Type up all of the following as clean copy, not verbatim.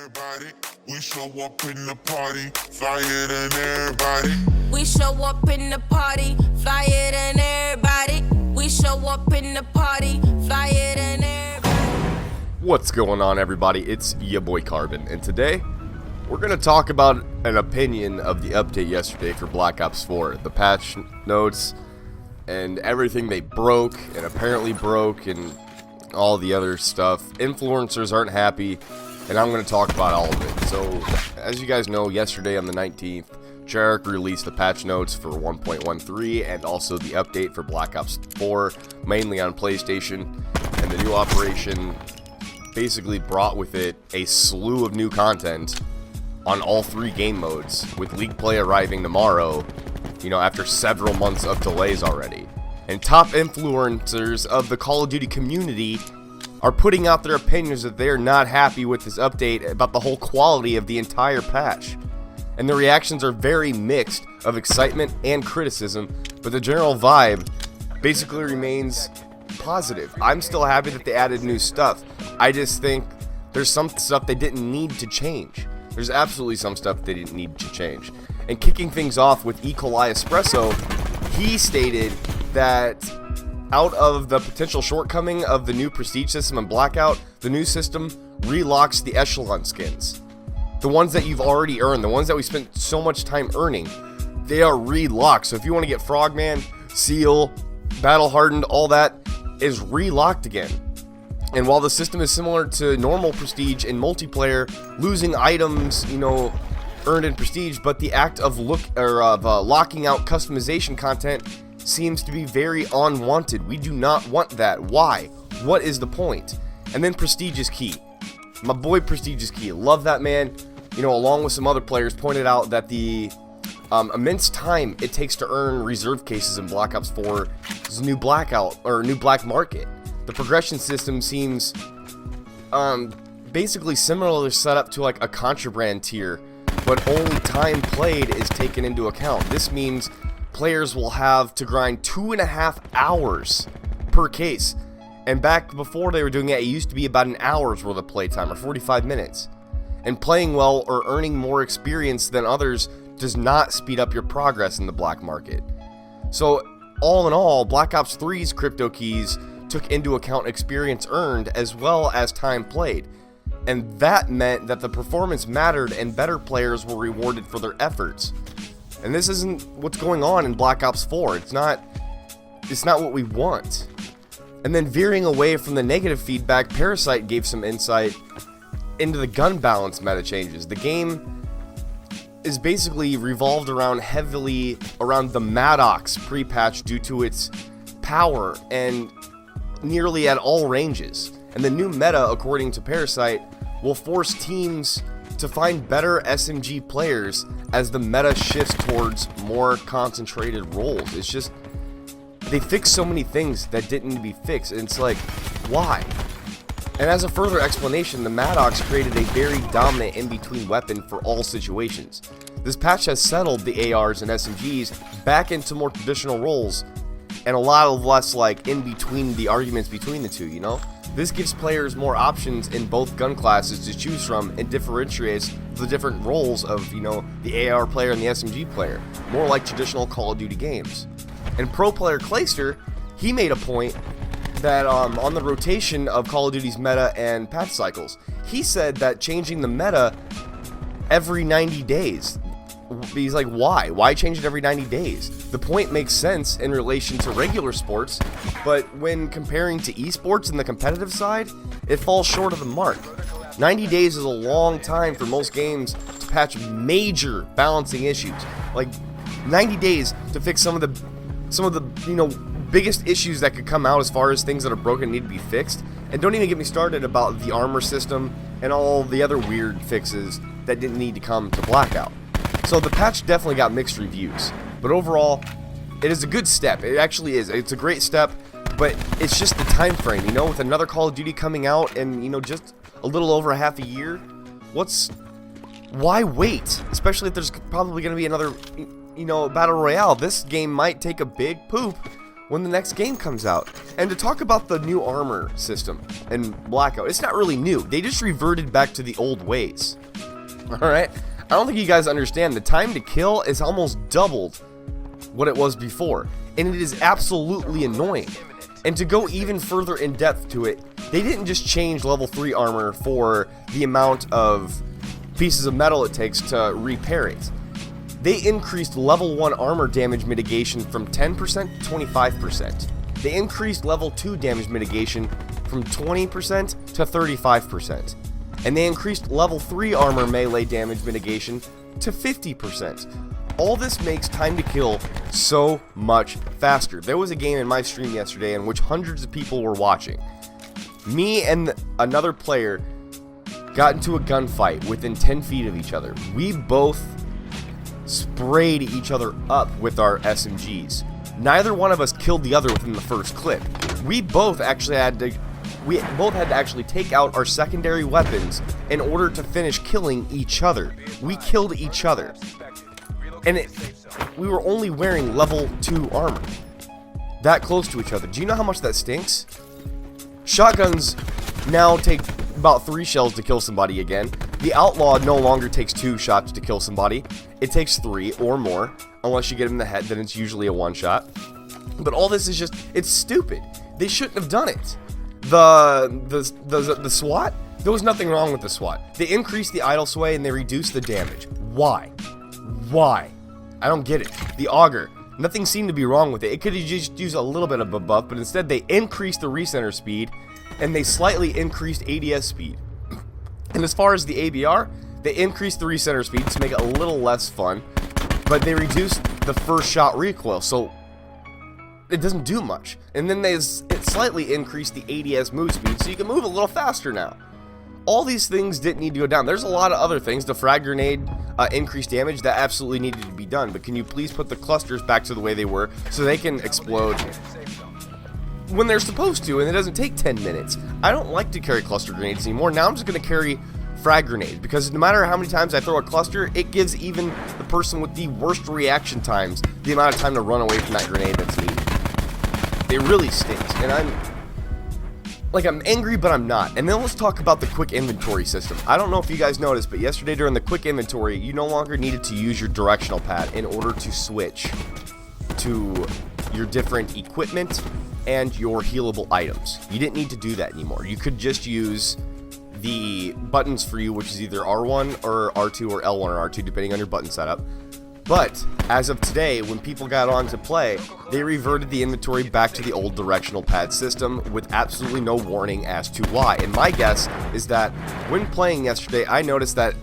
everybody. We show up in the party, flyer than everybody. We show up in the party, flyer than everybody. We show up in the party, flyer than everybody. What's going on, everybody? It's your boy Carbon, and today we're going to talk about an opinion of the update yesterday for Black Ops 4, the patch notes, and everything they broke and apparently broke, and all the other stuff. Influencers aren't happy, and I'm going to talk about all of it. So, as you guys know, yesterday on the 19th, Treyarch released the patch notes for 1.13 and also the update for Black Ops 4, mainly on PlayStation, and the new operation basically brought with it a slew of new content on all three game modes, with League Play arriving tomorrow, you know, after several months of delays already. And top influencers of the Call of Duty community are putting out their opinions that they're not happy with this update about the whole quality of the entire patch. And the reactions are very mixed of excitement and criticism, but the general vibe basically remains positive. I'm still happy that they added new stuff. I just think there's some stuff they didn't need to change. There's absolutely some stuff they didn't need to change. And kicking things off with E. coli Espresso, he stated that out of the potential shortcoming of the new Prestige system and Blackout, the new system relocks the Echelon skins. The ones that you've already earned, the ones that we spent so much time earning, they are relocked. So if you want to get Frogman, Seal, Battle Hardened, all that is relocked again. And while the system is similar to normal Prestige in multiplayer, losing items, you know, earned in Prestige, but the act of locking out customization content seems to be very unwanted. We do not want that. Why? What is the point? And then Prestige is key. My boy Prestige is key. Love that man. You know, along with some other players, pointed out that the immense time it takes to earn reserve cases in Black Ops 4's new Blackout, or new Black Market. The progression system seems basically similarly set up to like a contraband tier, but only time played is taken into account. This means players will have to grind 2.5 hours per case. And back before they were doing it used to be about an hour's worth of playtime, or 45 minutes. And playing well or earning more experience than others does not speed up your progress in the black market. So, all in all, Black Ops 3's crypto keys took into account experience earned as well as time played. And that meant that the performance mattered and better players were rewarded for their efforts. And this isn't what's going on in Black Ops 4. It's not what we want. And then veering away from the negative feedback, Parasite gave some insight into the gun balance meta changes. The game is basically revolved around heavily around the Maddox pre-patch due to its power and nearly at all ranges. And the new meta, according to Parasite, will force teams to find better SMG players as the meta shifts towards more concentrated roles. It's just, they fixed so many things that didn't need to be fixed, and it's like, why? And as a further explanation, the Maddox created a very dominant in-between weapon for all situations. This patch has settled the ARs and SMGs back into more traditional roles, and a lot of less like in-between the arguments between the two, you know? This gives players more options in both gun classes to choose from and differentiates the different roles of, you know, the AR player and the SMG player, more like traditional Call of Duty games. And pro player Clayster, he made a point that on the rotation of Call of Duty's meta and patch cycles, he said that changing the meta every 90 days. He's like, why? Why change it every 90 days? The point makes sense in relation to regular sports, but when comparing to esports and the competitive side, it falls short of the mark. 90 days is a long time for most games to patch major balancing issues. Like 90 days to fix some of the you know, biggest issues that could come out as far as things that are broken and need to be fixed. And don't even get me started about the armor system and all the other weird fixes that didn't need to come to Blackout. So the patch definitely got mixed reviews, but overall, it is a good step. It actually is. It's a great step, but it's just the time frame, you know, with another Call of Duty coming out and, you know, just a little over a half a year. Why wait? Especially if there's probably going to be another, you know, Battle Royale. This game might take a big poop when the next game comes out. And to talk about the new armor system in Blackout, it's not really new. They just reverted back to the old ways. Alright? I don't think you guys understand. The time to kill is almost doubled what it was before. And it is absolutely annoying. And to go even further in depth to it, they didn't just change level 3 armor for the amount of pieces of metal it takes to repair it. They increased level 1 armor damage mitigation from 10% to 25%. They increased level 2 damage mitigation from 20% to 35%. And they increased level 3 armor melee damage mitigation to 50%. All this makes time to kill so much faster. There was a game in my stream yesterday in which hundreds of people were watching. Me and another player got into a gunfight within 10 feet of each other. We both sprayed each other up with our SMGs. Neither one of us killed the other within the first clip. We both actually had to actually take out our secondary weapons in order to finish killing each other. We killed each other. And we were only wearing level 2 armor. That close to each other. Do you know how much that stinks? Shotguns now take about 3 shells to kill somebody again. The Outlaw no longer takes 2 shots to kill somebody. It takes 3 or more. Unless you get him in the head, then it's usually a 1 shot. But all this is just, it's stupid. They shouldn't have done it. The SWAT, there was nothing wrong with the SWAT. They increased the idle sway and they reduced the damage. Why? Why? I don't get it. The auger, nothing seemed to be wrong with it. It could have just used a little bit of a buff, but instead they increased the recenter speed and they slightly increased ADS speed. And as far as the ABR, they increased the recenter speed to make it a little less fun, but they reduced the first shot recoil, so it doesn't do much. And then it slightly increased the ADS move speed, so you can move a little faster now. All these things didn't need to go down. There's a lot of other things. The frag grenade increased damage, that absolutely needed to be done, but can you please put the clusters back to the way they were so they can explode when they're supposed to, and it doesn't take 10 minutes. I don't like to carry cluster grenades anymore. Now I'm just going to carry frag grenade, because no matter how many times I throw a cluster, it gives even the person with the worst reaction times the amount of time to run away from that grenade that's needed. It really stinks, and I'm angry, but I'm not. And then let's talk about the quick inventory system. I don't know if you guys noticed, but yesterday during the quick inventory, you no longer needed to use your directional pad in order to switch to your different equipment and your healable items. You didn't need to do that anymore. You could just use the buttons for you, which is either R1 or R2 or L1 or R2, depending on your button setup. But as of today, when people got on to play, they reverted the inventory back to the old directional pad system with absolutely no warning as to why. And my guess is that when playing yesterday, I noticed that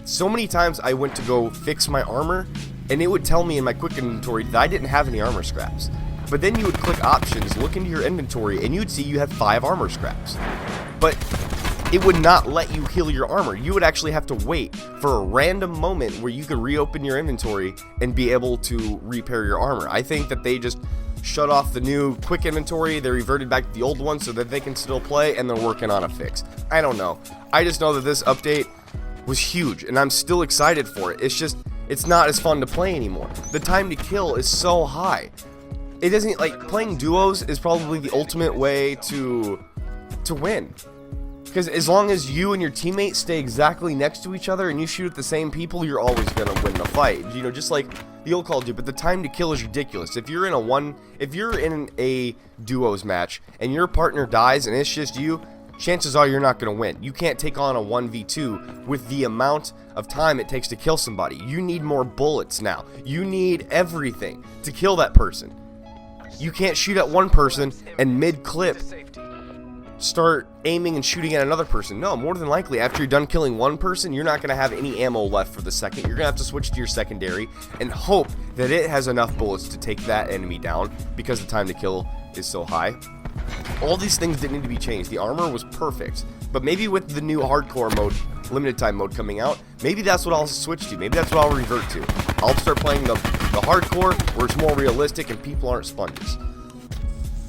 so many times I went to go fix my armor, and it would tell me in my quick inventory that I didn't have any armor scraps. But then you would click options, look into your inventory, and you would see you had 5 armor scraps. But it would not let you heal your armor. You would actually have to wait for a random moment where you could reopen your inventory and be able to repair your armor. I think that they just shut off the new quick inventory, they reverted back to the old one so that they can still play, and they're working on a fix. I don't know. I just know that this update was huge, and I'm still excited for it. It's just, it's not as fun to play anymore. The time to kill is so high. It doesn't, like, playing duos is probably the ultimate way to win. Because as long as you and your teammates stay exactly next to each other and you shoot at the same people, you're always going to win the fight. You know, just like the old Call of Duty. But the time to kill is ridiculous. If you're in a duos match and your partner dies and it's just you, chances are you're not going to win. You can't take on a 1v2 with the amount of time it takes to kill somebody. You need more bullets now. You need everything to kill that person. You can't shoot at one person and mid-clip start aiming and shooting at another person. No, more than likely, after you're done killing one person, you're not going to have any ammo left for the second. You're going to have to switch to your secondary and hope that it has enough bullets to take that enemy down because the time to kill is so high. All these things didn't need to be changed. The armor was perfect, but maybe with the new hardcore mode, limited time mode coming out, maybe that's what I'll switch to. Maybe that's what I'll revert to. I'll start playing the hardcore where it's more realistic and people aren't sponges.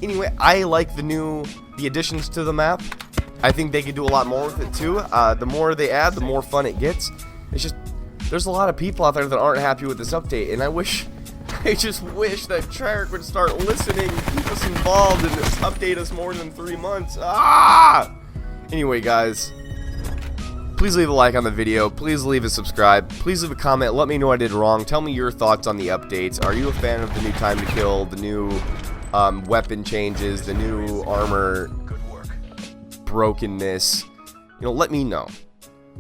Anyway, I like the additions to the map. I think they could do a lot more with it too. The more they add, the more fun it gets. It's just, there's a lot of people out there that aren't happy with this update, and I wish I just wish that Treyarch would start listening, keep us involved, and update us more than 3 months. Anyway, guys, please leave a like on the video. Please leave a subscribe. Please leave a comment. Let me know I did wrong. Tell me your thoughts on the updates. Are you a fan of the new time to kill, the new weapon changes, the new armor brokenness? You know, let me know.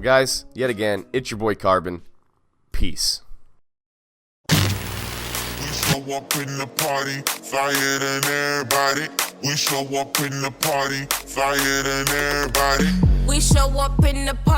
Guys, yet again, it's your boy Carbon. Peace. We show up in the party, flyer than everybody. We show up in the party, flyer than everybody. We show up in the party.